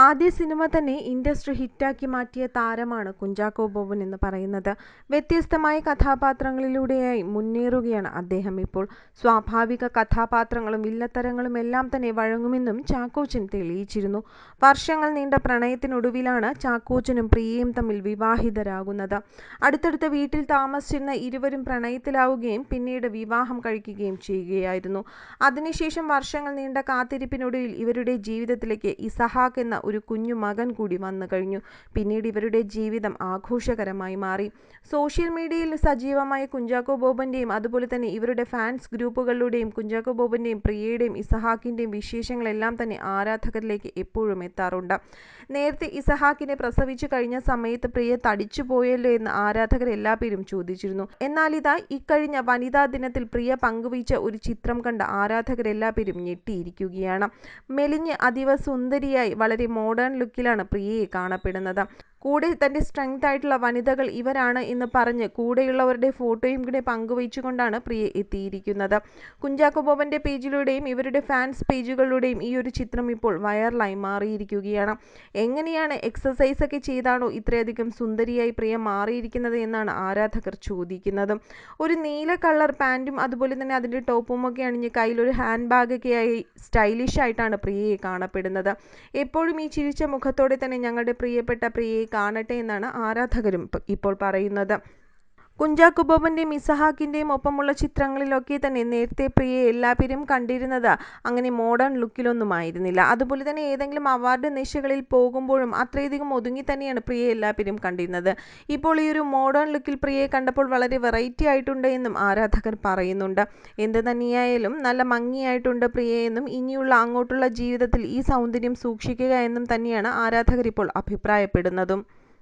ആദ്യ സിനിമ തന്നെ ഇൻഡസ്ട്രി ഹിറ്റാക്കി മാറ്റിയ താരമാണ് കുഞ്ചാക്കോ ബോബൻ എന്ന് പറയുന്നത്. വ്യത്യസ്തമായ കഥാപാത്രങ്ങളിലൂടെയായി മുന്നേറുകയാണ് അദ്ദേഹം ഇപ്പോൾ. സ്വാഭാവിക കഥാപാത്രങ്ങളും വില്ലത്തരങ്ങളും എല്ലാം തന്നെ വഴങ്ങുമെന്നും ചാക്കോച്ചൻ തെളിയിച്ചിരുന്നു. വർഷങ്ങൾ നീണ്ട പ്രണയത്തിനൊടുവിലാണ് ചാക്കോച്ചനും പ്രിയയും തമ്മിൽ വിവാഹിതരാകുന്നത്. അടുത്തടുത്ത വീട്ടിൽ താമസിച്ചിരുന്ന ഇരുവരും പ്രണയത്തിലാവുകയും പിന്നീട് വിവാഹം കഴിക്കുകയും ചെയ്യുകയായിരുന്നു. അതിനുശേഷം വർഷങ്ങൾ നീണ്ട കാത്തിരിപ്പിനൊടുവിൽ ഇവരുടെ ജീവിതത്തിലേക്ക് ഇസഹാക്ക് എന്ന ഒരു കുഞ്ഞു മകൻ കൂടി വന്നു കഴിഞ്ഞു. പിന്നീട് ഇവരുടെ ജീവിതം ആഘോഷകരമായി മാറി. സോഷ്യൽ മീഡിയയിൽ സജീവമായ കുഞ്ചാക്കോ ബോബന്റെയും അതുപോലെ തന്നെ ഇവരുടെ ഫാൻസ് ഗ്രൂപ്പുകളിലൂടെയും കുഞ്ചാക്കോ ബോബന്റെയും പ്രിയയുടെയും ഇസഹാക്കിന്റെയും വിശേഷങ്ങളെല്ലാം തന്നെ ആരാധകരിലേക്ക് എപ്പോഴും എത്താറുണ്ട്. നേരത്തെ ഇസഹാക്കിനെ പ്രസവിച്ചു കഴിഞ്ഞ സമയത്ത് പ്രിയ തടിച്ചു പോയല്ലോ എന്ന് ആരാധകർ എല്ലാവരും ചോദിച്ചിരുന്നു. എന്നാൽ ഇതാ ഇക്കഴിഞ്ഞ വനിതാ ദിനത്തിൽ പ്രിയ പങ്കുവച്ച ഒരു ചിത്രം കണ്ട് ആരാധകരെല്ലാവരും ഞെട്ടിയിരിക്കുകയാണ്. മെലിഞ്ഞ് അതീവ സുന്ദരിയായി വളരെ മോഡേൺ ലുക്കിലാണ് പ്രിയയെ കാണപ്പെടുന്നത്. കൂടെ തൻ്റെ സ്ട്രെങ്ത് ആയിട്ടുള്ള വനിതകൾ ഇവരാണ് എന്ന് പറഞ്ഞ് കൂടെയുള്ളവരുടെ ഫോട്ടോയും കൂടെ പങ്കുവച്ചുകൊണ്ടാണ് പ്രിയ എത്തിയിരിക്കുന്നത്. കുഞ്ചാക്കോ ബോബന്റെ പേജിലൂടെയും ഇവരുടെ ഫാൻസ് പേജുകളിലൂടെയും ഈ ഒരു ചിത്രം ഇപ്പോൾ വൈറലായി മാറിയിരിക്കുകയാണ്. എങ്ങനെയാണ് എക്സസൈസ് ഒക്കെ ചെയ്താണോ ഇത്രയധികം സുന്ദരിയായി പ്രിയ മാറിയിരിക്കുന്നത് എന്നാണ് ആരാധകർ ചോദിക്കുന്നത്. ഒരു നീല കളർ പാൻറ്റും അതുപോലെ തന്നെ അതിൻ്റെ ടോപ്പും ഒക്കെ അണിഞ്ഞ് കയ്യിലൊരു ഹാൻഡ് ബാഗൊക്കെയായി സ്റ്റൈലിഷ് ആയിട്ടാണ് പ്രിയയെ കാണപ്പെടുന്നത്. എപ്പോഴും ഈ ചിരിച്ച മുഖത്തോടെ തന്നെ ഞങ്ങളുടെ പ്രിയപ്പെട്ട പ്രിയയെ കാണട്ടെ എന്നാണ് ആരാധകരും ഇപ്പോൾ പറയുന്നത്. കുഞ്ചാക്കോ ബോബന്റെയും ഇസഹാക്കിന്റെയും ഒപ്പമുള്ള ചിത്രങ്ങളിലൊക്കെ തന്നെ നേരത്തെ പ്രിയയെ എല്ലാവരും കണ്ടിരുന്നത് അങ്ങനെ മോഡേൺ ലുക്കിലൊന്നുമായിരുന്നില്ല. അതുപോലെ തന്നെ ഏതെങ്കിലും അവാർഡ് നിശകളിൽ പോകുമ്പോഴും അത്രയധികം ഒതുങ്ങി തന്നെയാണ് പ്രിയയെ എല്ലാവരും കണ്ടിരുന്നത്. ഇപ്പോൾ ഈ ഒരു മോഡേൺ ലുക്കിൽ പ്രിയയെ കണ്ടപ്പോൾ വളരെ വെറൈറ്റി ആയിട്ടുണ്ട് എന്നും ആരാധകർ പറയുന്നുണ്ട്. എന്ത് തന്നെയായാലും നല്ല ഭംഗിയായിട്ടുണ്ട് പ്രിയയെന്നും ഇനിയുള്ള അങ്ങോട്ടുള്ള ജീവിതത്തിൽ ഈ സൗന്ദര്യം സൂക്ഷിക്കുക എന്നും തന്നെയാണ് ആരാധകർ ഇപ്പോൾ അഭിപ്രായപ്പെടുന്നതും.